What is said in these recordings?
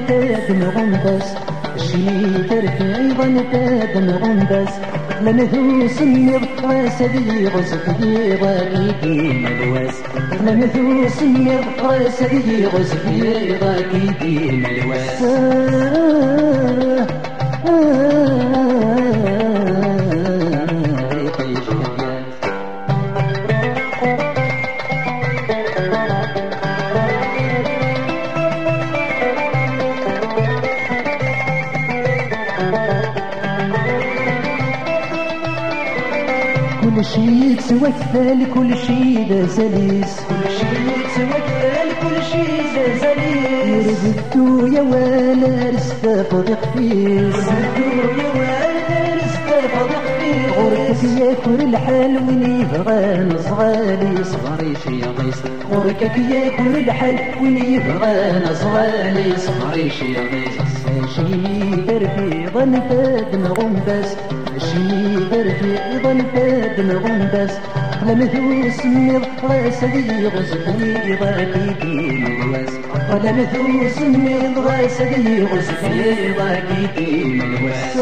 تادم غنبس الشيتر في أيضا تادم غنبس لمثوس النظ راسدي غزفي ضاقيتي ملوس لمثوس النظ راسدي غزفي ضاقيتي ملوس كل شي تسوى كفال كل شي دا سليس كل شي تسوى كفال كل شي دا سليس يرزقتو يا والا رزقا فضيق فيس يرزقتو يا والا رزقا فضيق فيس غورك ياكل الحال وين يبغى نصغالي صغري شي غيس غورك ياكل الحال وين يبغى نصغالي صغري شي غيس شي دربي ظن فادم غنبس شي دربي ظن فادم غنبس لمثوس النظ راسدي غزفني ضاقيتي ملوس لمثوس النظ راسدي غزفني ضاقيتي ملوس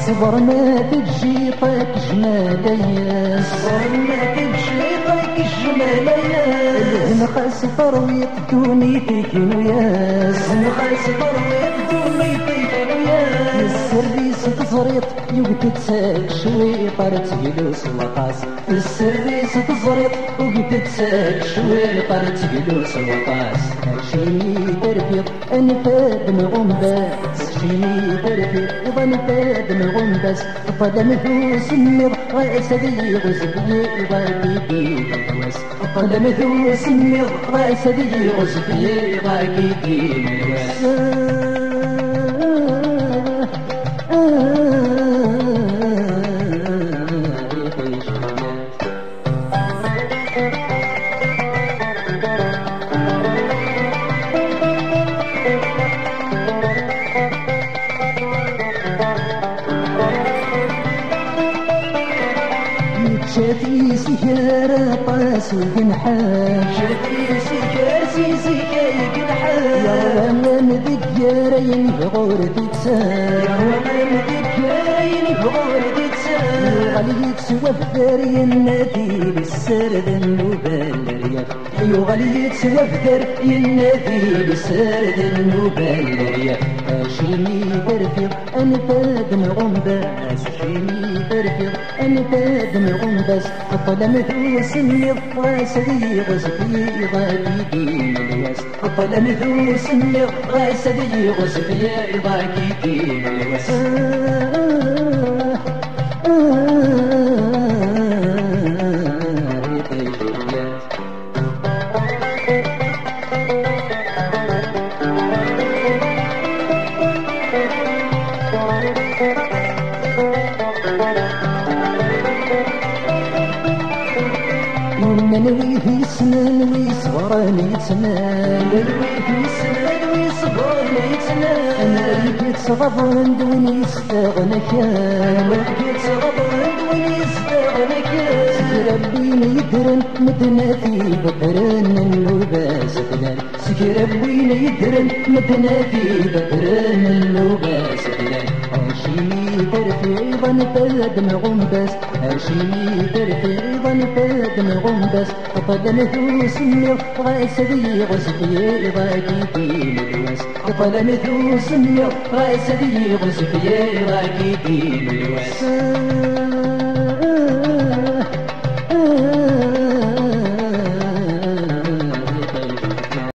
صبر ما تجي طيك جماليا صبر ما تجي طيك جماليا الهن خاس طرويق دونيتك نياس الهن خاس طرويق دونيتك نياس السريس تزريط يوقت تساك شوي طارت جلوس وقاس السريس تزريط وقت تساك شوي طارت جلوس وقاس شيني دربيض انا فادم غنباس شيني دربيض انا فادم غنباس فلمثوس النظ راسدي غزبي ضاقيتي ملوس فلمثوس النظ راسدي غزبي ضاقيتي ملوس شافي سيارة طاس وجنحان شافي سيكار جنحان يا رمان ذكرين بغور تتسان يا رمان ذكرين بغور تتسان يغليك سوا بداري النادي بالسرد النوبال الرياض يغليك سوا بداري النادي بالسرد النوبال الرياض شيني برفض أنا فادم غنباس شيني برفض أنا فادم غنباس طلمثوس النظ راسدي غزفي ضاقيتي ملوس طلمثوس النظ راسدي غزفي ضاقيتي ملوس ننوي في سنان ويصبرني تسنان ننوي في سنان ويصبرني تسنان أنا لقيت صغبان دوني استغنى كان لقيت صغبان دوني استغنى كان سكر ربيني يدرن مدنا في بطران النوباس فلان سكر ربيني يدرن مدنا في بطران النوباس فلان هاشمي درفي أيضا فادم غنباس هاشمي درفي أيضا فادم غنباس طلمثوس النظ راسدي غزفي ضاقيتي ملوس طلمثوس النظ راسدي غزفي ضاقيتي ملوس